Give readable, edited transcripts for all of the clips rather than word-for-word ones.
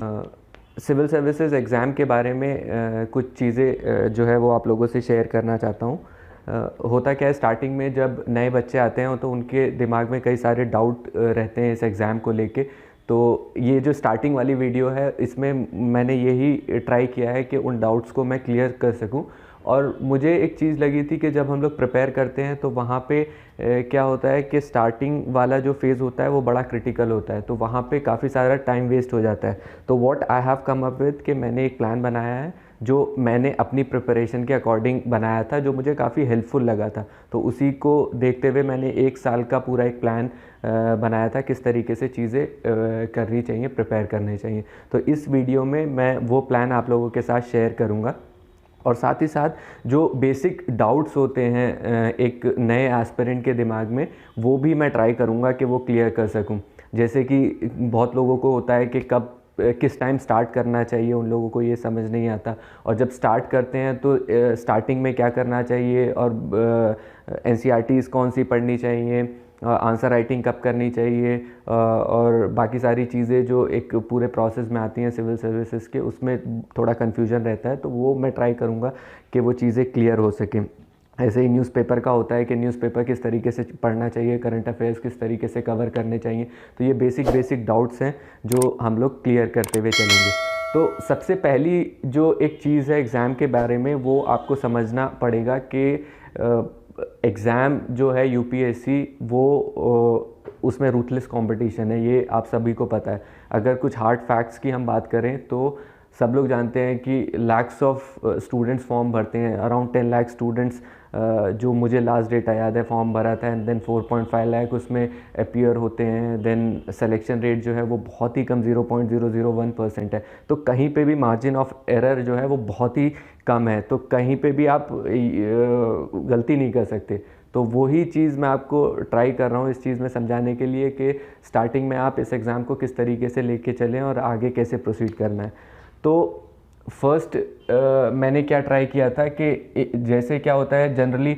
Civil services exam के बारे में कुछ चीज़ें जो है वो आप लोगों से शेयर करना चाहता हूँ। होता क्या है, स्टार्टिंग में जब नए बच्चे आते हैं तो उनके दिमाग में कई सारे डाउट रहते हैं इस एग्ज़ाम को लेके। तो ये जो स्टार्टिंग वाली वीडियो है इसमें मैंने यही ट्राई किया है कि उन डाउट्स को मैं क्लियर कर सकूं। और मुझे एक चीज़ लगी थी कि जब हम लोग प्रिपेयर करते हैं तो वहाँ पे क्या होता है कि स्टार्टिंग वाला जो फेज़ होता है वो बड़ा क्रिटिकल होता है, तो वहाँ पे काफ़ी सारा टाइम वेस्ट हो जाता है। तो what I have come up with कि मैंने एक प्लान बनाया है जो मैंने अपनी प्रिपरेशन के अकॉर्डिंग बनाया था, जो मुझे काफ़ी हेल्पफुल लगा था। तो उसी को देखते हुए मैंने 1 साल का पूरा एक प्लान बनाया था किस तरीके से चीज़ें करनी चाहिए, प्रिपेयर करने चाहिए। तो इस वीडियो में मैं वो प्लान आप लोगों के साथ शेयर करूँगा, और साथ ही साथ जो बेसिक डाउट्स होते हैं एक नए एस्पिरेंट के दिमाग में, वो भी मैं ट्राई करूँगा कि वो क्लियर कर सकूँ। जैसे कि बहुत लोगों को होता है कि कब किस टाइम स्टार्ट करना चाहिए, उन लोगों को ये समझ नहीं आता। और जब स्टार्ट करते हैं तो स्टार्टिंग में क्या करना चाहिए, और एनसीईआरटीज़ कौन सी पढ़नी चाहिए, आंसर राइटिंग कब करनी चाहिए, और बाकी सारी चीज़ें जो एक पूरे प्रोसेस में आती हैं सिविल सर्विसेज के, उसमें थोड़ा कन्फ्यूजन रहता है। तो वो मैं ट्राई करूँगा कि वो चीज़ें क्लियर हो सकें। ऐसे ही न्यूज़पेपर का होता है कि न्यूज़पेपर किस तरीके से पढ़ना चाहिए, करंट अफेयर्स किस तरीके से कवर करने चाहिए। तो ये बेसिक डाउट्स हैं जो हम लोग क्लियर करते हुए चलेंगे। तो सबसे पहली जो एक चीज़ है एग्ज़ाम के बारे में, वो आपको समझना पड़ेगा कि एग्ज़ाम जो है यूपीएससी वो उसमें रूथलेस कंपटीशन है, ये आप सभी को पता है। अगर कुछ हार्ड फैक्ट्स की हम बात करें तो सब लोग जानते हैं कि लैक्स ऑफ स्टूडेंट्स फॉर्म भरते हैं, अराउंड 10 लाख स्टूडेंट्स, जो मुझे लास्ट डेट याद है, फॉर्म भरा था। एंड देन 4.5 लाख उसमें अपीयर होते हैं। देन सिलेक्शन रेट जो है वो बहुत ही कम 0.001% है। तो कहीं पे भी मार्जिन ऑफ एरर जो है वो बहुत ही कम है, तो कहीं पे भी आप गलती नहीं कर सकते। तो वही चीज़ मैं आपको ट्राई कर रहा हूँ इस चीज़ में समझाने के लिए कि स्टार्टिंग में आप इस एग्ज़ाम को किस तरीके से लेके चलें और आगे कैसे प्रोसीड करना है। तो फर्स्ट मैंने क्या ट्राई किया था कि जैसे क्या होता है जनरली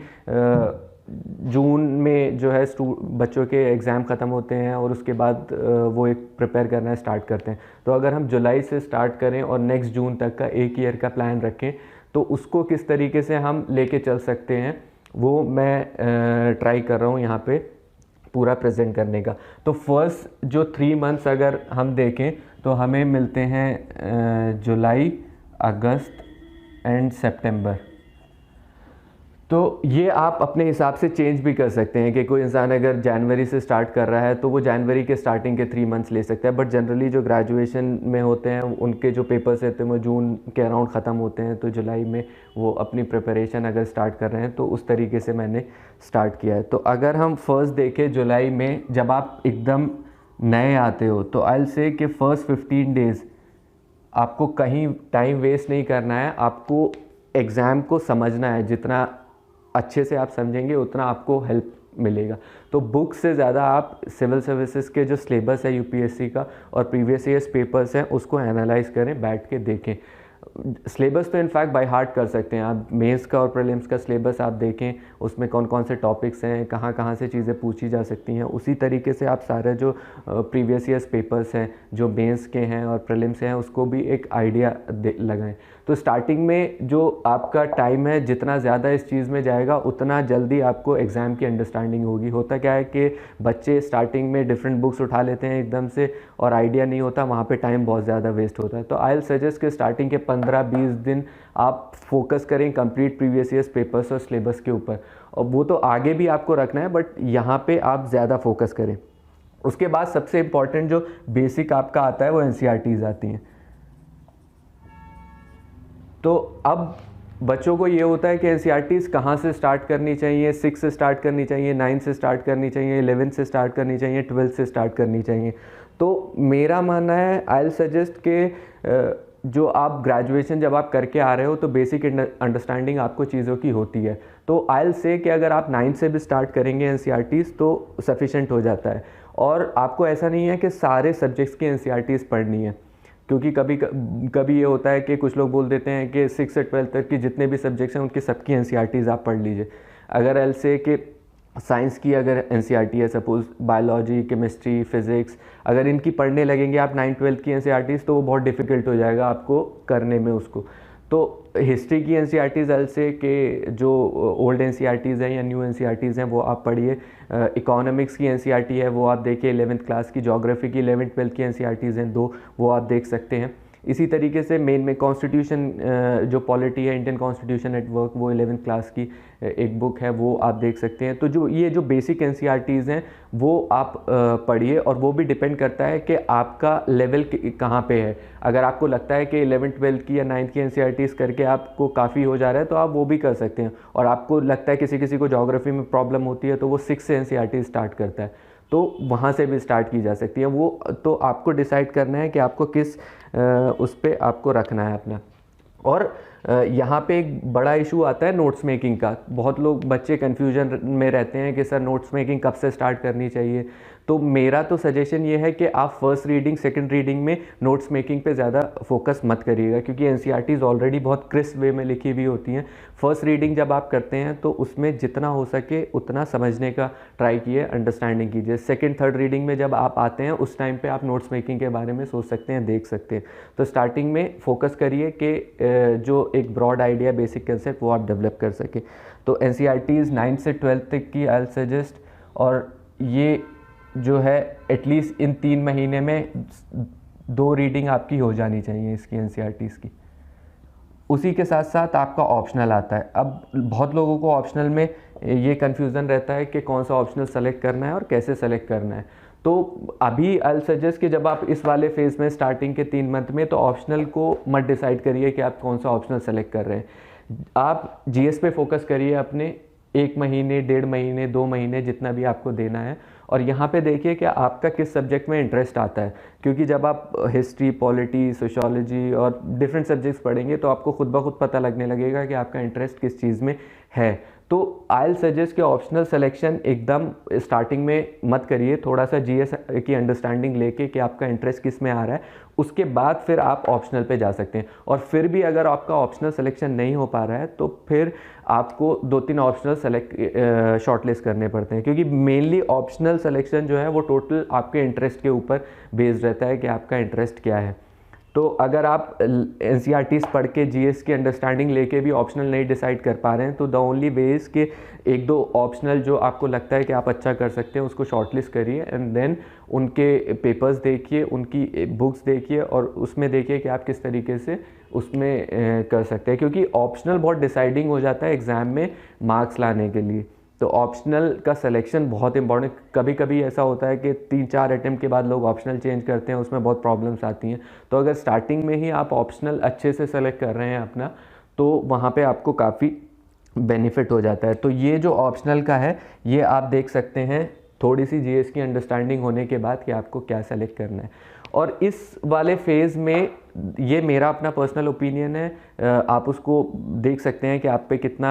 जून में जो है बच्चों के एग्ज़ाम ख़त्म होते हैं और उसके बाद वो एक प्रिपेयर करना स्टार्ट करते हैं। तो अगर हम जुलाई से स्टार्ट करें और नेक्स्ट जून तक का 1 ईयर का प्लान रखें तो उसको किस तरीके से हम लेके चल सकते हैं, वो मैं ट्राई कर रहा हूँ यहाँ पे पूरा प्रेजेंट करने का। तो फर्स्ट जो 3 मंथ्स अगर हम देखें तो हमें मिलते हैं जुलाई, अगस्त एंड सितंबर। तो ये आप अपने हिसाब से चेंज भी कर सकते हैं कि कोई इंसान अगर जनवरी से स्टार्ट कर रहा है तो वो जनवरी के स्टार्टिंग के 3 मंथ्स ले सकता है। बट जनरली जो ग्रेजुएशन में होते हैं उनके जो पेपर्स रहते हैं वो जून के अराउंड ख़त्म होते हैं, तो जुलाई में वो अपनी प्रिपरेशन अगर स्टार्ट कर रहे हैं तो उस तरीके से मैंने स्टार्ट किया है। तो अगर हम फर्स्ट देखें जुलाई में, जब आप एकदम नए आते हो तो आई विल से कि फ़र्स्ट 15 डेज़ आपको कहीं टाइम वेस्ट नहीं करना है, आपको एग्ज़ाम को समझना है। जितना अच्छे से आप समझेंगे उतना आपको हेल्प मिलेगा। तो बुक से ज़्यादा आप सिविल सर्विसेज के जो सिलेबस है यूपीएससी का और प्रीवियस ईयर्स पेपर्स हैं उसको एनालाइज करें, बैठ के देखें। सिलेबस तो इनफैक्ट बाय हार्ट कर सकते हैं आप। मेंस का और प्रीलिम्स का सिलेबस आप देखें, उसमें कौन कौन से टॉपिक्स हैं, कहाँ कहाँ से चीज़ें पूछी जा सकती हैं। उसी तरीके से आप सारे जो प्रीवियस ईयर्स पेपर्स हैं जो मेंस के हैं और प्रीलिम्स हैं उसको भी एक आइडिया लगाएं। तो स्टार्टिंग में जो आपका टाइम है जितना ज़्यादा इस चीज़ में जाएगा उतना जल्दी आपको एग्ज़ाम की अंडरस्टैंडिंग होगी। होता क्या है कि बच्चे स्टार्टिंग में डिफरेंट बुक्स उठा लेते हैं एकदम से और आइडिया नहीं होता, वहाँ पे टाइम बहुत ज़्यादा वेस्ट होता है। तो आई विल सजेस्ट कि स्टार्टिंग के 15-20 दिन आप फोकस करें कंप्लीट प्रीवियस ईयर्स पेपर्स और सिलेबस के ऊपर। और वो तो आगे भी आपको रखना है बट यहाँ पे आप ज़्यादा फोकस करें। उसके बाद सबसे इम्पॉर्टेंट जो बेसिक आपका आता है वो एनसीईआरटीज़ आती हैं। तो अब बच्चों को ये होता है कि एनसीईआरटीज़ कहाँ से स्टार्ट करनी चाहिए, 6 से स्टार्ट करनी चाहिए, 9 से स्टार्ट करनी चाहिए, 11 से स्टार्ट करनी चाहिए, 12 से स्टार्ट करनी चाहिए। तो मेरा मानना है आई विल सजेस्ट कि जो आप ग्रेजुएशन जब आप करके आ रहे हो तो बेसिक अंडरस्टैंडिंग आपको चीज़ों की होती है। तो आई विल से कि अगर आप 9 से भी स्टार्ट करेंगे एनसीईआरटीज़ तो सफिशेंट हो जाता है। और आपको ऐसा नहीं है कि सारे सब्जेक्ट्स की एनसीईआरटीज़ पढ़नी है, क्योंकि कभी ये होता है कि कुछ लोग बोल देते हैं कि 6 से 12 तक की जितने भी सब्जेक्ट्स हैं उनकी सबकी एनसीईआरटीज़ आप पढ़ लीजिए। अगर एल से कि साइंस की अगर एनसीईआरटी है, सपोज बायोलॉजी, केमिस्ट्री, फिज़िक्स, अगर इनकी पढ़ने लगेंगे आप 9th-12th की एनसीईआरटीज़, तो वो बहुत डिफ़िकल्ट हो जाएगा आपको करने में उसको। तो हिस्ट्री की एनसीईआरटीज़ अलग से के जो ओल्ड एनसीईआरटीज़ हैं या न्यू एनसीईआरटीज़ हैं वो आप पढ़िए। इकोनॉमिक्स की एनसीईआरटी है वो आप देखिए 11th क्लास की। ज्योग्राफी की 11th-12th की एनसीईआरटीज़ हैं 2, वो आप देख सकते हैं। इसी तरीके से मेन में कॉन्स्टिट्यूशन, जो पॉलिटी है, इंडियन कॉन्स्टिट्यूशन एट वर्क, वो 11th क्लास की एक बुक है, वो आप देख सकते हैं। तो जो ये जो बेसिक एनसीईआरटीज़ हैं वो आप पढ़िए, और वो भी डिपेंड करता है कि आपका लेवल कहाँ पे है। अगर आपको लगता है कि 11th-12th की या 9th की एनसीईआरटीज़ करके आपको काफ़ी हो जा रहा है तो आप वो भी कर सकते हैं, और आपको लगता है किसी किसी को ज्योग्राफी में प्रॉब्लम होती है तो वो 6 से एनसीईआरटी स्टार्ट करता है, तो वहाँ से भी स्टार्ट की जा सकती है। वो तो आपको डिसाइड करना है कि आपको किस उस पर आपको रखना है अपना। और यहाँ पे एक बड़ा इशू आता है नोट्स मेकिंग का। बहुत लोग बच्चे कन्फ्यूजन में रहते हैं कि सर नोट्स मेकिंग कब से स्टार्ट करनी चाहिए। तो मेरा तो सजेशन ये है कि आप फर्स्ट रीडिंग, सेकंड रीडिंग में नोट्स मेकिंग पे ज़्यादा फोकस मत करिएगा, क्योंकि एनसीईआरटीज़ ऑलरेडी बहुत क्रिस्प वे में लिखी हुई होती हैं। फर्स्ट रीडिंग जब आप करते हैं तो उसमें जितना हो सके उतना समझने का ट्राई कीजिए, अंडरस्टैंडिंग कीजिए। सेकंड थर्ड रीडिंग में जब आप आते हैं उस टाइम पे आप नोट्स मेकिंग के बारे में सोच सकते हैं, देख सकते हैं। तो स्टार्टिंग में फोकस करिए कि जो एक ब्रॉड आइडिया, बेसिक कंसेप्ट वो आप डेवलप कर सकें। तो एनसीईआरटीज़ 9th से 12th तक की आई सजेस्ट, और ये जो है एटलीस्ट इन 3 महीने में 2 रीडिंग आपकी हो जानी चाहिए इसकी, एनसीईआरटीज़ की। उसी के साथ साथ आपका ऑप्शनल आता है। अब बहुत लोगों को ऑप्शनल में ये कन्फ्यूज़न रहता है कि कौन सा ऑप्शनल सेलेक्ट करना है और कैसे सेलेक्ट करना है। तो अभी आई सजेस्ट कि जब आप इस वाले फेज़ में स्टार्टिंग के 3 मंथ में, तो ऑप्शनल को मत डिसाइड करिए कि आप कौन सा ऑप्शनल सेलेक्ट कर रहे हैं। आप जीएस पे फोकस करिए अपने 1 महीने, 1.5 महीने, 2 महीने, जितना भी आपको देना है। और यहाँ पे देखिए कि आपका किस सब्जेक्ट में इंटरेस्ट आता है, क्योंकि जब आप हिस्ट्री, पॉलिटी, सोशियोलॉजी और डिफरेंट सब्जेक्ट्स पढ़ेंगे तो आपको खुद ब खुद पता लगने लगेगा कि आपका इंटरेस्ट किस चीज़ में है। तो आई सजेस्ट कि ऑप्शनल सिलेक्शन एकदम स्टार्टिंग में मत करिए। थोड़ा सा जीएस की अंडरस्टैंडिंग लेके कि आपका इंटरेस्ट किस में आ रहा है, उसके बाद फिर आप ऑप्शनल पे जा सकते हैं। और फिर भी अगर आपका ऑप्शनल सिलेक्शन नहीं हो पा रहा है तो फिर आपको 2-3 ऑप्शनल शॉर्टलिस्ट करने पड़ते हैं, क्योंकि मेनली ऑप्शनल सिलेक्शन जो है वो टोटल आपके इंटरेस्ट के ऊपर बेस्ड रहता है कि आपका इंटरेस्ट क्या है। तो अगर आप एनसीईआरटीज़ पढ़ के जीएस की अंडरस्टैंडिंग लेके भी ऑप्शनल नहीं डिसाइड कर पा रहे हैं, तो द ओनली वे इज़ कि 1-2 ऑप्शनल जो आपको लगता है कि आप अच्छा कर सकते हैं उसको शॉर्टलिस्ट करिए, एंड देन उनके पेपर्स देखिए, उनकी बुक्स देखिए, और उसमें देखिए कि आप किस तरीके से उसमें कर सकते हैं, क्योंकि ऑप्शनल बहुत डिसाइडिंग हो जाता है एग्ज़ाम में मार्क्स लाने के लिए। तो ऑप्शनल का सिलेक्शन बहुत इंपॉर्टेंट। कभी कभी ऐसा होता है कि 3-4 अटेम्प्ट के बाद लोग ऑप्शनल चेंज करते हैं, उसमें बहुत प्रॉब्लम्स आती हैं। तो अगर स्टार्टिंग में ही आप ऑप्शनल अच्छे से सेलेक्ट कर रहे हैं अपना, तो वहाँ पे आपको काफ़ी बेनिफिट हो जाता है। तो ये जो ऑप्शनल का है ये आप देख सकते हैं थोड़ी सी जीएस की अंडरस्टैंडिंग होने के बाद कि आपको क्या सेलेक्ट करना है। और इस वाले फेज़ में ये मेरा अपना पर्सनल ओपिनियन है, आप उसको देख सकते हैं कि आप पे कितना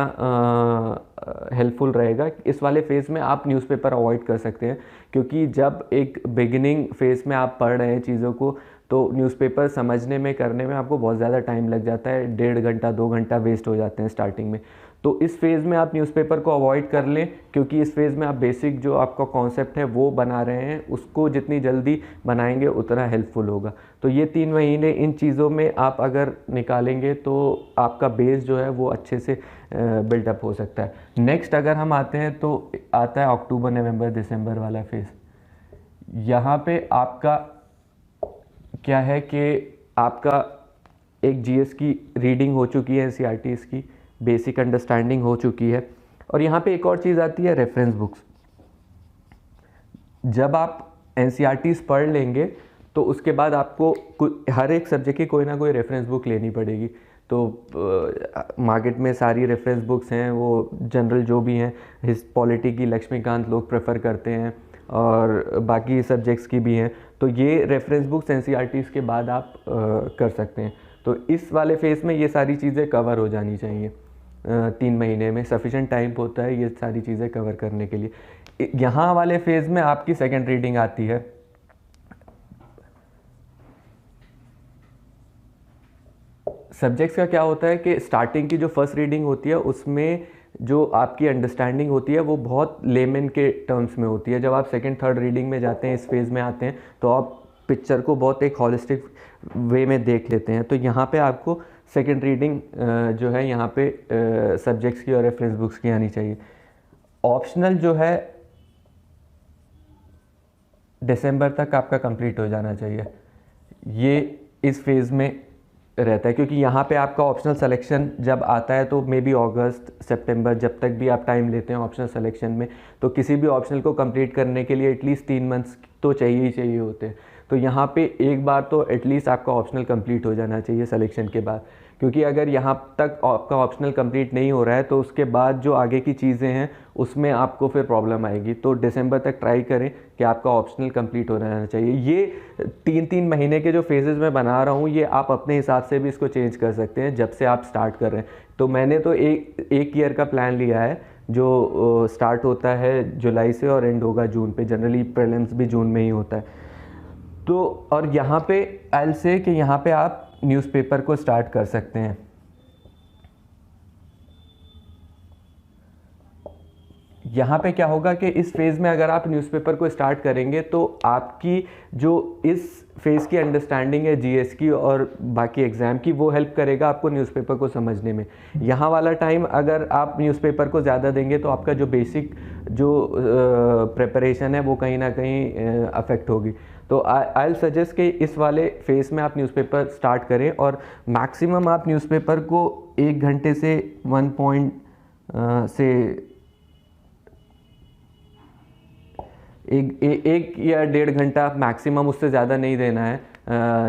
हेल्पफुल रहेगा। इस वाले फेज़ में आप न्यूज़पेपर अवॉइड कर सकते हैं, क्योंकि जब एक बिगिनिंग फेज़ में आप पढ़ रहे हैं चीज़ों को, तो न्यूज़पेपर समझने में, करने में आपको बहुत ज़्यादा टाइम लग जाता है। 1.5 घंटा 2 घंटा वेस्ट हो जाते हैं स्टार्टिंग में। तो इस फेज़ में आप न्यूज़पेपर को अवॉइड कर लें, क्योंकि इस फेज़ में आप बेसिक जो आपका कॉन्सेप्ट है वो बना रहे हैं, उसको जितनी जल्दी बनाएंगे उतना हेल्पफुल होगा। तो ये 3 महीने इन चीज़ों में आप अगर निकालेंगे तो आपका बेस जो है वो अच्छे से बिल्डअप हो सकता है। नेक्स्ट अगर हम आते हैं तो आता है अक्टूबर, नवंबर, दिसंबर वाला फेज़। यहाँ पे आपका क्या है कि आपका एक जीएस की रीडिंग हो चुकी है, एनसीईआरटीज़ की बेसिक अंडरस्टैंडिंग हो चुकी है, और यहाँ पे एक और चीज़ आती है, रेफरेंस बुक्स। जब आप एनसीईआरटीज़ पढ़ लेंगे तो उसके बाद आपको हर एक सब्जेक्ट की कोई ना कोई रेफरेंस बुक लेनी पड़ेगी। तो मार्केट में सारी रेफरेंस बुक्स हैं, वो जनरल जो भी हैं, पॉलिटी की लक्ष्मीकांत लोग प्रेफर करते हैं, और बाकी सब्जेक्ट्स की भी हैं। तो ये रेफरेंस बुक्स एनसीईआरटीज़ के बाद आप कर सकते हैं। तो इस वाले फेज़ में ये सारी चीज़ें कवर हो जानी चाहिए। 3 महीने में सफिशेंट टाइम होता है ये सारी चीज़ें कवर करने के लिए। यहाँ वाले फेज़ में आपकी सेकेंड रीडिंग आती है। सब्जेक्ट्स का क्या होता है कि स्टार्टिंग की जो फर्स्ट रीडिंग होती है उसमें जो आपकी अंडरस्टैंडिंग होती है वो बहुत लेमन के टर्म्स में होती है। जब आप सेकंड थर्ड रीडिंग में जाते हैं, इस फेज़ में आते हैं, तो आप पिक्चर को बहुत एक हॉलिस्टिक वे में देख लेते हैं। तो यहाँ पे आपको सेकंड रीडिंग जो है यहाँ पे सब्जेक्ट्स की और रेफरेंस बुक्स की आनी चाहिए। ऑप्शनल जो है दिसंबर तक आपका कंप्लीट हो जाना चाहिए, ये इस फेज़ में रहता है, क्योंकि यहाँ पे आपका ऑप्शनल सिलेक्शन जब आता है तो मे बी अगस्त सितंबर, जब तक भी आप टाइम लेते हैं ऑप्शनल सिलेक्शन में, तो किसी भी ऑप्शनल को कंप्लीट करने के लिए एटलीस्ट 3 मंथ्स तो चाहिए ही चाहिए होते हैं। तो यहाँ पे एक बार तो एटलीस्ट आपका ऑप्शनल कंप्लीट हो जाना चाहिए सिलेक्शन के बाद, क्योंकि अगर यहाँ तक आपका ऑप्शनल कंप्लीट नहीं हो रहा है तो उसके बाद जो आगे की चीज़ें हैं उसमें आपको फिर प्रॉब्लम आएगी। तो दिसंबर तक ट्राई करें कि आपका ऑप्शनल कंप्लीट हो रहना चाहिए। ये 3-3 महीने के जो फेजेस मैं बना रहा हूँ, ये आप अपने हिसाब से भी इसको चेंज कर सकते हैं जब से आप स्टार्ट कर रहे हैं। तो मैंने तो एक ईयर का प्लान लिया है जो स्टार्ट होता है जुलाई से और एंड होगा जून पे। जनरली प्रीलिम्स भी जून में ही होता है। तो और यहाँ पे आई विल से कि यहाँ पे आप न्यूज़पेपर को स्टार्ट कर सकते हैं। यहाँ पे क्या होगा कि इस फेज़ में अगर आप न्यूज़पेपर को स्टार्ट करेंगे तो आपकी जो इस फेज़ की अंडरस्टैंडिंग है जीएस की और बाकी एग्ज़ाम की, वो हेल्प करेगा आपको न्यूज़पेपर को समझने में। यहाँ वाला टाइम अगर आप न्यूज़पेपर को ज़्यादा देंगे तो आपका जो बेसिक जो प्रिपरेशन है वो कहीं ना कहीं अफेक्ट होगी। तो आई विल सजेस्ट कि इस वाले फेज़ में आप न्यूज़पेपर स्टार्ट करें और मैक्सिमम आप न्यूज़पेपर को 1 घंटे से 1 या 1.5 घंटा मैक्सिमम, उससे ज़्यादा नहीं देना है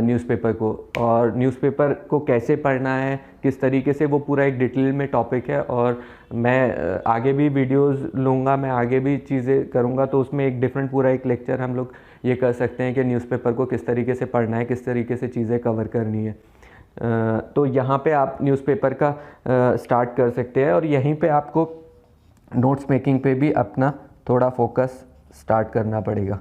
न्यूज़पेपर को। और न्यूज़पेपर को कैसे पढ़ना है, किस तरीके से, वो पूरा एक डिटेल में टॉपिक है और मैं आगे भी वीडियोस लूँगा, मैं आगे भी चीज़ें करूँगा। तो उसमें एक डिफरेंट पूरा एक लेक्चर हम लोग ये कर सकते हैं कि न्यूज़पेपर को किस तरीके से पढ़ना है, किस तरीके से चीज़ें कवर करनी है। तो यहाँ पे आप न्यूज़पेपर का स्टार्ट कर सकते हैं और यहीं पे आपको नोट्स मेकिंग पे भी अपना थोड़ा फोकस स्टार्ट करना पड़ेगा,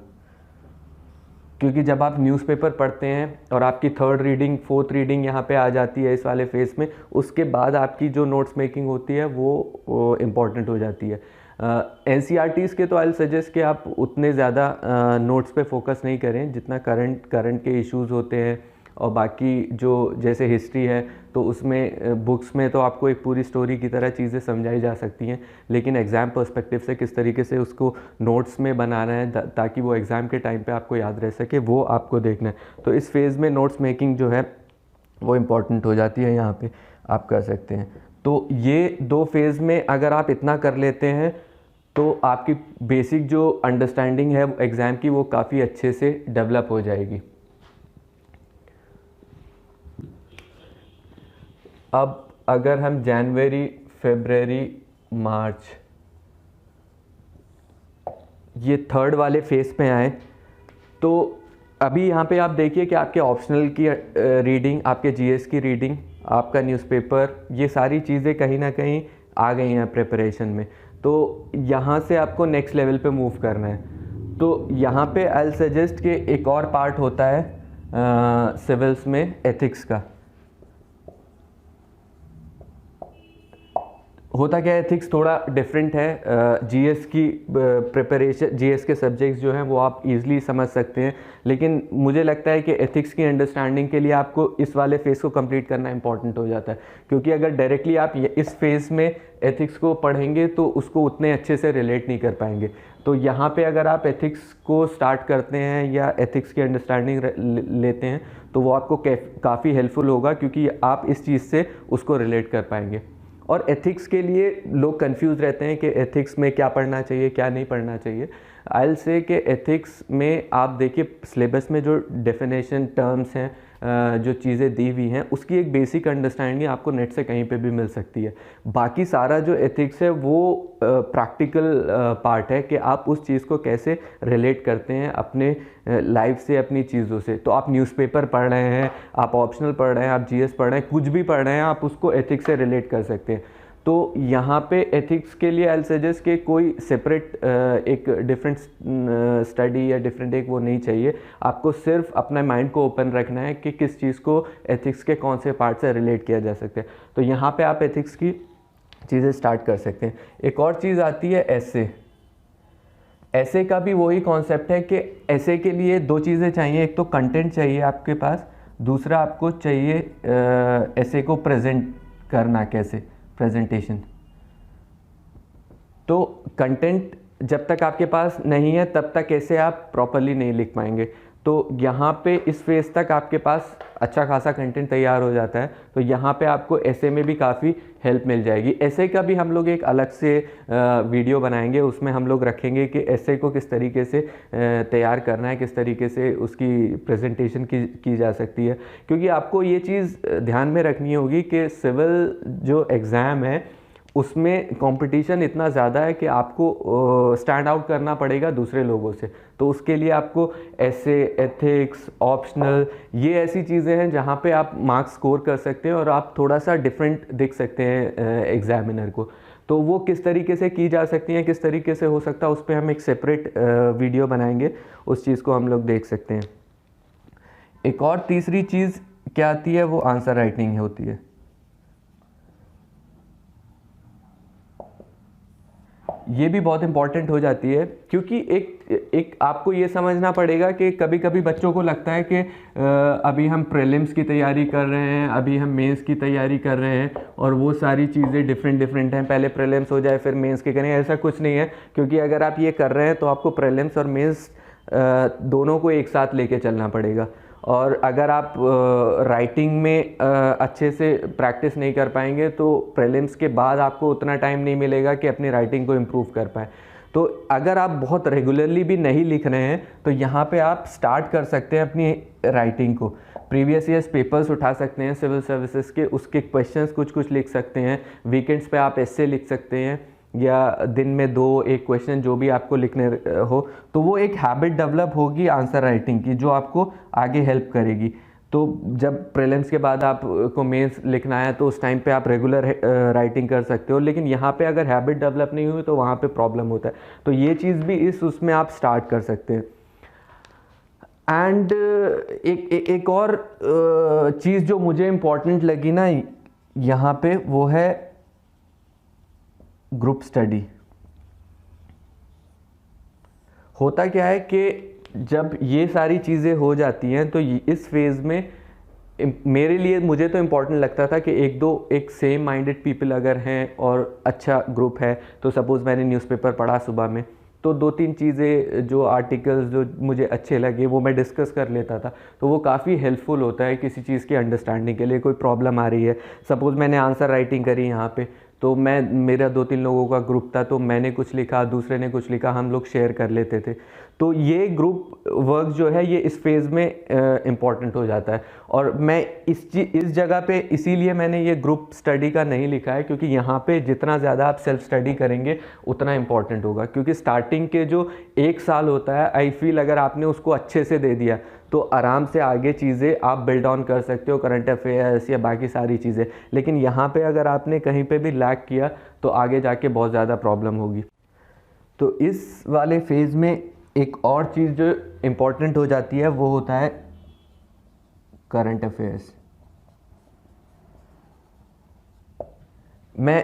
क्योंकि जब आप न्यूज़पेपर पढ़ते हैं और आपकी थर्ड रीडिंग फोर्थ रीडिंग यहाँ पे आ जाती है इस वाले फेज़ में, उसके बाद आपकी जो नोट्स मेकिंग होती है वो इम्पॉर्टेंट हो जाती है। NCERTs के तो आई सजेस्ट कि आप उतने ज़्यादा नोट्स पे फोकस नहीं करें जितना करंट के इश्यूज़ होते हैं। और बाकी जो जैसे हिस्ट्री है तो उसमें बुक्स में तो आपको एक पूरी स्टोरी की तरह चीज़ें समझाई जा सकती हैं, लेकिन एग्ज़ाम पर्सपेक्टिव से किस तरीके से उसको नोट्स में बनाना है ताकि वो एग्ज़ाम के टाइम पे आपको याद रह सके, वो आपको देखना है। तो इस फेज़ में नोट्स मेकिंग जो है वो इम्पॉर्टेंट हो जाती है, यहाँ पे आप कर सकते हैं। तो ये 2 फेज़ में अगर आप इतना कर लेते हैं तो आपकी बेसिक जो अंडरस्टैंडिंग है एग्ज़ाम की वो काफ़ी अच्छे से डेवलप हो जाएगी। अब अगर हम जनवरी, फरवरी, मार्च ये थर्ड वाले फेज़ पे आए, तो अभी यहाँ पे आप देखिए कि आपके ऑप्शनल की रीडिंग, आपके जीएस की रीडिंग, आपका न्यूज़पेपर, ये सारी चीज़ें कहीं ना कहीं आ गई हैं प्रिपरेशन में। तो यहाँ से आपको नेक्स्ट लेवल पे मूव करना है। तो यहाँ पे आई विल सजेस्ट कि एक और पार्ट होता है सिविल्स में एथिक्स का। होता क्या है, एथिक्स थोड़ा डिफरेंट है। जीएस की प्रिपरेशन, जीएस के सब्जेक्ट्स जो हैं वो आप इजीली समझ सकते हैं, लेकिन मुझे लगता है कि एथिक्स की अंडरस्टैंडिंग के लिए आपको इस वाले फेज़ को कंप्लीट करना इंपॉर्टेंट हो जाता है, क्योंकि अगर डायरेक्टली आप इस फेज़ में एथिक्स को पढ़ेंगे तो उसको उतने अच्छे से रिलेट नहीं कर पाएंगे। तो यहाँ पे अगर आप एथिक्स को स्टार्ट करते हैं या एथिक्स की अंडरस्टैंडिंग लेते हैं तो वो आपको काफ़ी हेल्पफुल होगा, क्योंकि आप इस चीज़ से उसको रिलेट कर पाएंगे। और एथिक्स के लिए लोग कंफ्यूज रहते हैं कि एथिक्स में क्या पढ़ना चाहिए, क्या नहीं पढ़ना चाहिए। आई विल से कि एथिक्स में आप देखिए सिलेबस में जो डेफिनेशन टर्म्स हैं, जो चीज़ें दी हुई हैं, उसकी एक बेसिक अंडरस्टैंडिंग आपको नेट से कहीं पे भी मिल सकती है। बाकी सारा जो एथिक्स है वो प्रैक्टिकल पार्ट है कि आप उस चीज़ को कैसे रिलेट करते हैं अपने लाइफ से, अपनी चीज़ों से। तो आप न्यूज़पेपर पढ़ रहे हैं, आप ऑप्शनल पढ़ रहे हैं, आप जीएस पढ़ रहे हैं, कुछ भी पढ़ रहे हैं, आप उसको एथिक्स से रिलेट कर सकते हैं। तो यहाँ पे एथिक्स के लिए आई सजेस्ट कि कोई सेपरेट एक डिफरेंट स्टडी या डिफरेंट एक वो नहीं चाहिए। आपको सिर्फ अपना माइंड को ओपन रखना है कि किस चीज़ को एथिक्स के कौन से पार्ट से रिलेट किया जा सकता है। तो यहाँ पे आप एथिक्स की चीज़ें स्टार्ट कर सकते हैं। एक और चीज़ आती है ऐसे। ऐसे का भी वही कॉन्सेप्ट है कि ऐसे के लिए दो चीज़ें चाहिए, एक तो कंटेंट चाहिए आपके पास, दूसरा आपको चाहिए ऐसे को प्रेजेंट करना, कैसे प्रेजेंटेशन। तो कंटेंट जब तक आपके पास नहीं है तब तक ऐसे आप प्रॉपरली नहीं लिख पाएंगे। तो यहाँ पे इस फेज़ तक आपके पास अच्छा खासा कंटेंट तैयार हो जाता है, तो यहाँ पे आपको ऐसे में भी काफ़ी हेल्प मिल जाएगी। ऐसे का भी हम लोग एक अलग से वीडियो बनाएंगे, उसमें हम लोग रखेंगे कि ऐसे को किस तरीके से तैयार करना है, किस तरीके से उसकी प्रेजेंटेशन की जा सकती है। क्योंकि आपको ये चीज़ ध्यान में रखनी होगी कि सिविल जो एग्ज़ाम है उसमें कंपटीशन इतना ज़्यादा है कि आपको स्टैंड आउट करना पड़ेगा दूसरे लोगों से। तो उसके लिए आपको ऐसे, एथिक्स, ऑप्शनल, ये ऐसी चीज़ें हैं जहाँ पे आप मार्क्स स्कोर कर सकते हैं और आप थोड़ा सा डिफरेंट दिख सकते हैं एग्जामिनर को। तो वो किस तरीके से की जा सकती हैं, किस तरीके से हो सकता है, उस पर हम एक सेपरेट वीडियो बनाएंगे, उस चीज़ को हम लोग देख सकते हैं। एक और तीसरी चीज़ क्या आती है, वो आंसर राइटिंग होती है। ये भी बहुत इंपॉर्टेंट हो जाती है, क्योंकि एक आपको ये समझना पड़ेगा कि कभी कभी बच्चों को लगता है कि अभी हम प्रीलिम्स की तैयारी कर रहे हैं, अभी हम मेंस की तैयारी कर रहे हैं और वो सारी चीज़ें डिफरेंट हैं, पहले प्रीलिम्स हो जाए फिर मेंस के करें। ऐसा कुछ नहीं है, क्योंकि अगर आप ये कर रहे हैं तो आपको प्रीलिम्स और मेंस दोनों को एक साथ लेके चलना पड़ेगा। और अगर आप राइटिंग में अच्छे से प्रैक्टिस नहीं कर पाएंगे तो प्रीलिम्स के बाद आपको उतना टाइम नहीं मिलेगा कि अपनी राइटिंग को इम्प्रूव कर पाएँ। तो अगर आप बहुत रेगुलरली भी नहीं लिख रहे हैं तो यहाँ पे आप स्टार्ट कर सकते हैं अपनी राइटिंग को। प्रीवियस ईयर्स पेपर्स उठा सकते हैं सिविल सर्विसेज के, उसके क्वेश्चंस कुछ लिख सकते हैं। वीकेंड्स पे आप ऐसे लिख सकते हैं, या दिन में 2-1 क्वेश्चन जो भी आपको लिखने हो। तो वो एक हैबिट डेवलप होगी आंसर राइटिंग की, जो आपको आगे हेल्प करेगी। तो जब प्रीलिम्स के बाद आपको मेंस लिखना है तो उस टाइम पे आप रेगुलर राइटिंग कर सकते हो, लेकिन यहाँ पे अगर हैबिट डेवलप नहीं हुई तो वहाँ पे प्रॉब्लम होता है। तो ये चीज़ भी उसमें आप स्टार्ट कर सकते हैं। एंड एक और चीज़ जो मुझे इम्पोर्टेंट लगी ना यहाँ पे, वो है ग्रुप स्टडी। होता क्या है कि जब ये सारी चीज़ें हो जाती हैं तो इस फेज़ में मेरे लिए, मुझे तो इम्पॉर्टेंट लगता था कि एक सेम माइंडेड पीपल अगर हैं और अच्छा ग्रुप है, तो सपोज़ मैंने न्यूज़पेपर पढ़ा सुबह में, तो 2-3 चीज़ें जो आर्टिकल्स जो मुझे अच्छे लगे वो मैं डिस्कस कर लेता था। तो वो काफ़ी हेल्पफुल होता है किसी चीज़ की अंडरस्टैंडिंग के लिए। कोई प्रॉब्लम आ रही है, सपोज़ मैंने आंसर राइटिंग करी यहाँ पे, तो मेरा 2-3 लोगों का ग्रुप था, तो मैंने कुछ लिखा, दूसरे ने कुछ लिखा, हम लोग शेयर कर लेते थे। तो ये ग्रुप वर्क जो है ये इस फेज़ में इम्पॉर्टेंट हो जाता है। और मैं इस जगह पे इसीलिए मैंने ये ग्रुप स्टडी का नहीं लिखा है, क्योंकि यहाँ पे जितना ज़्यादा आप सेल्फ स्टडी करेंगे उतना इम्पॉर्टेंट होगा। क्योंकि स्टार्टिंग के जो 1 साल होता है, आई फील अगर आपने उसको अच्छे से दे दिया तो आराम से आगे चीज़ें आप बिल्ड ऑन कर सकते हो, करंट अफेयर्स या बाकी सारी चीज़ें। लेकिन यहाँ पे अगर आपने कहीं पे भी लैग किया तो आगे जाके बहुत ज़्यादा प्रॉब्लम होगी। तो इस वाले फेज़ में एक और चीज़ जो इम्पॉर्टेंट हो जाती है वो होता है करंट अफेयर्स। मैं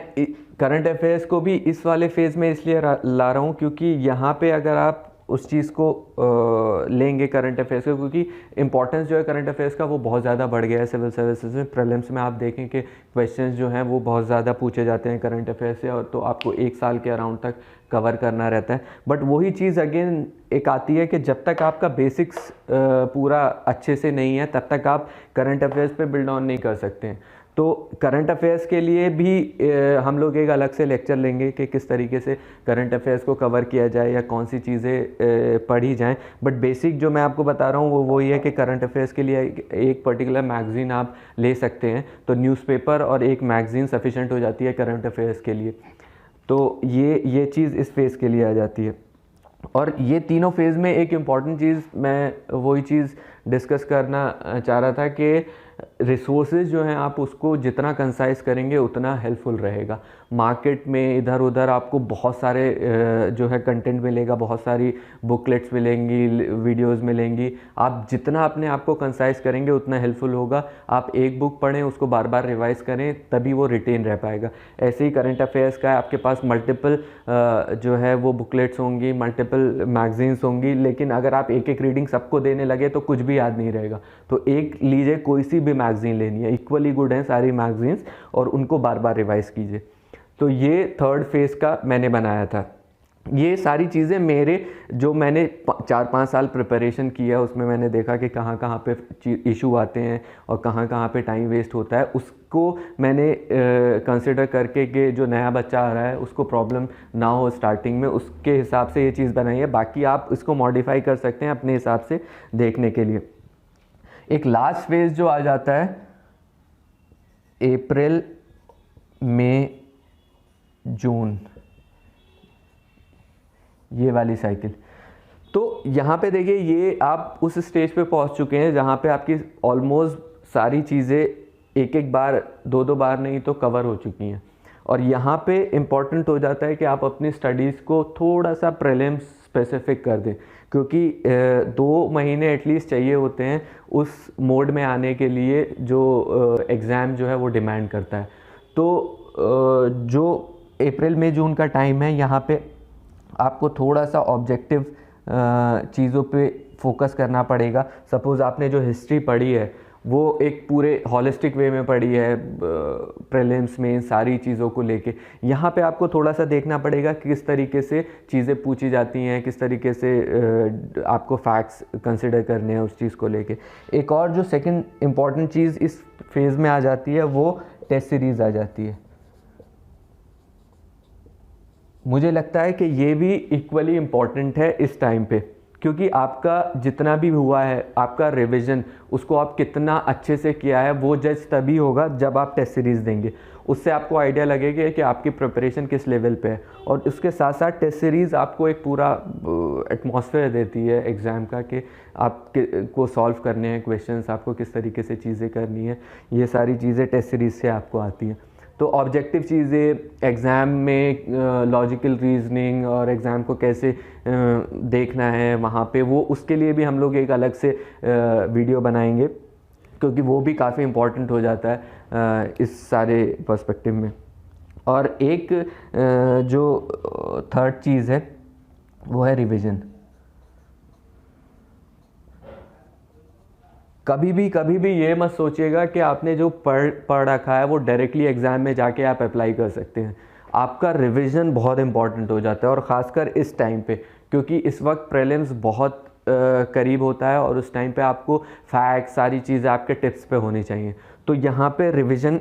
करंट अफेयर्स को भी इस वाले फेज़ में इसलिए ला रहा हूँ क्योंकि यहाँ पे अगर आप उस चीज़ को लेंगे करंट अफेयर्स का, क्योंकि इंपॉर्टेंस जो है करंट अफेयर्स का वो बहुत ज़्यादा बढ़ गया है सिविल सर्विसेज में। प्रीलिम्स में आप देखें कि क्वेश्चंस जो हैं वो बहुत ज़्यादा पूछे जाते हैं करंट अफेयर्स से, और तो आपको 1 साल के अराउंड तक कवर करना रहता है। बट वही चीज़ अगेन एक आती है कि जब तक आपका बेसिक्स पूरा अच्छे से नहीं है तब तक आप करंट अफेयर्स पे बिल्ड ऑन नहीं कर सकते हैं। तो करंट अफेयर्स के लिए भी हम लोग एक अलग से लेक्चर लेंगे कि किस तरीके से करंट अफेयर्स को कवर किया जाए या कौन सी चीज़ें पढ़ी जाएं। बट बेसिक जो मैं आपको बता रहा हूँ वो वही है कि करंट अफेयर्स के लिए एक पर्टिकुलर मैगज़ीन आप ले सकते हैं। तो न्यूज़पेपर और एक मैगज़ीन सफिशेंट हो जाती है करंट अफेयर्स के लिए। तो ये चीज़ इस फेज़ के लिए आ जाती है। और ये तीनों फेज़ में एक इम्पॉर्टेंट चीज़ मैं वही चीज़ डिस्कस करना चाह रहा था कि रिसोर्सेज जो हैं आप उसको जितना कंसाइज करेंगे उतना हेल्पफुल रहेगा। मार्केट में इधर उधर आपको बहुत सारे जो है कंटेंट मिलेगा, बहुत सारी बुकलेट्स मिलेंगी, वीडियोस मिलेंगी। आप जितना अपने आप को कंसाइज करेंगे उतना हेल्पफुल होगा। आप एक बुक पढ़ें, उसको बार बार रिवाइज करें, तभी वो रिटेन रह पाएगा। ऐसे ही करंट अफेयर्स का है, आपके पास मल्टीपल जो है वो बुकलेट्स होंगी, मल्टीपल मैगजीन्स होंगी, लेकिन अगर आप एक एक रीडिंग सबको देने लगे तो कुछ भी याद नहीं रहेगा। तो एक लीजिए, कोई सी भी मैगजीन लेनी है, इक्वली गुड हैं सारी मैगजीन्स, और उनको बार बार रिवाइज कीजिए। तो ये थर्ड फेज़ का मैंने बनाया था। ये सारी चीज़ें मेरे जो मैंने 4-5 साल प्रिपरेशन किया उसमें मैंने देखा कि कहाँ कहाँ पे इशू आते हैं और कहाँ कहाँ पे टाइम वेस्ट होता है, उसको मैंने कंसिडर करके कि जो नया बच्चा आ रहा है उसको प्रॉब्लम ना हो स्टार्टिंग में, उसके हिसाब से ये चीज़ बनाई है। बाकी आप इसको मॉडिफाई कर सकते हैं अपने हिसाब से देखने के लिए। एक लास्ट फेज़ जो आ जाता है अप्रैल, मई, जून, ये वाली साइकिल। तो यहाँ पे देखिए, ये आप उस स्टेज पे पहुँच चुके हैं जहाँ पे आपकी ऑलमोस्ट सारी चीज़ें एक एक बार, दो दो बार नहीं तो कवर हो चुकी हैं। और यहाँ पे इम्पॉर्टेंट हो जाता है कि आप अपनी स्टडीज़ को थोड़ा सा प्रीलिम्स स्पेसिफिक कर दें, क्योंकि 2 महीने एटलीस्ट चाहिए होते हैं उस मोड में आने के लिए जो एग्ज़ाम जो है वो डिमांड करता है। तो जो अप्रैल मई जून का टाइम है, यहाँ पे आपको थोड़ा सा ऑब्जेक्टिव चीज़ों पे फोकस करना पड़ेगा। सपोज़ आपने जो हिस्ट्री पढ़ी है वो एक पूरे हॉलिस्टिक वे में पढ़ी है, प्रीलिम्स में सारी चीज़ों को लेके, यहाँ पे आपको थोड़ा सा देखना पड़ेगा कि किस तरीके से चीज़ें पूछी जाती हैं, किस तरीके से आपको फैक्ट्स कंसिडर करने हैं उस चीज़ को लेके। एक और जो सेकंड इम्पॉर्टेंट चीज़ इस फेज़ में आ जाती है वो टेस्ट सीरीज़ आ जाती है। मुझे लगता है कि ये भी इक्वली इम्पॉर्टेंट है इस टाइम पे, क्योंकि आपका जितना भी हुआ है, आपका रिवीजन, उसको आप कितना अच्छे से किया है वो जज तभी होगा जब आप टेस्ट सीरीज़ देंगे। उससे आपको आइडिया लगेगा कि आपकी प्रिपरेशन किस लेवल पे है। और उसके साथ साथ टेस्ट सीरीज़ आपको एक पूरा एटमॉस्फेयर देती है एग्ज़ाम का, कि आप को सॉल्व करने हैं क्वेश्चंस, आपको किस तरीके से चीज़ें करनी है, ये सारी चीज़ें टेस्ट सीरीज़ से आपको आती हैं। तो ऑब्जेक्टिव चीज़ें एग्ज़ाम में, लॉजिकल रीजनिंग और एग्ज़ाम को कैसे देखना है वहाँ पे, वो उसके लिए भी हम लोग एक अलग से वीडियो बनाएंगे, क्योंकि वो भी काफ़ी इम्पॉर्टेंट हो जाता है इस सारे पर्सपेक्टिव में। और एक जो थर्ड चीज़ है वो है रिवीजन। कभी भी ये मत सोचिएगा कि आपने जो पढ़ रखा है वो डायरेक्टली एग्ज़ाम में जाके आप अप्लाई कर सकते हैं। आपका रिवीजन बहुत इंपॉर्टेंट हो जाता है, और ख़ासकर इस टाइम पे, क्योंकि इस वक्त प्रीलिम्स बहुत करीब होता है और उस टाइम पे आपको फैक्ट, सारी चीज़ें आपके टिप्स पे होनी चाहिए। तो यहाँ पे रिवीजन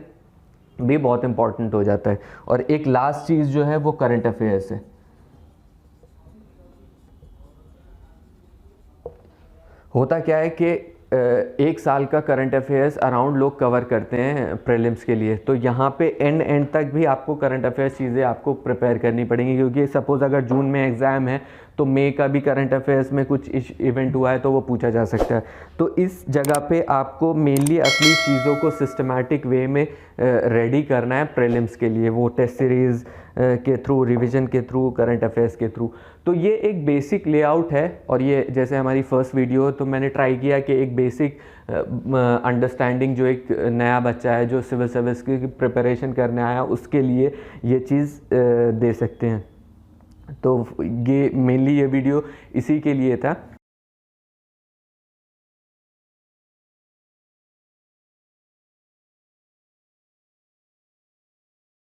भी बहुत इंपॉर्टेंट हो जाता है। और एक लास्ट चीज़ जो है वो करंट अफेयर्स है। होता क्या है कि एक साल का करंट अफेयर्स अराउंड लोग कवर करते हैं प्रीलिम्स के लिए। तो यहाँ पे एंड तक भी आपको करंट अफेयर्स चीज़ें आपको प्रिपेयर करनी पड़ेंगी, क्योंकि सपोज़ अगर जून में एग्ज़ाम है तो मई का भी करंट अफेयर्स में कुछ इवेंट हुआ है तो वो पूछा जा सकता है। तो इस जगह पे आपको मेनली अपनी चीज़ों को सिस्टमैटिक वे में रेडी करना है प्रीलिम्स के लिए, वो टेस्ट सीरीज़ के थ्रू, रिवीजन के थ्रू, करंट अफेयर्स के थ्रू। तो ये एक बेसिक लेआउट है, और ये जैसे हमारी फर्स्ट वीडियो, तो मैंने ट्राई किया कि एक बेसिक अंडरस्टैंडिंग जो एक नया बच्चा है जो सिविल सर्विस की प्रिपरेशन करने आया उसके लिए ये चीज़ दे सकते हैं। तो ये मेनली ये वीडियो इसी के लिए था।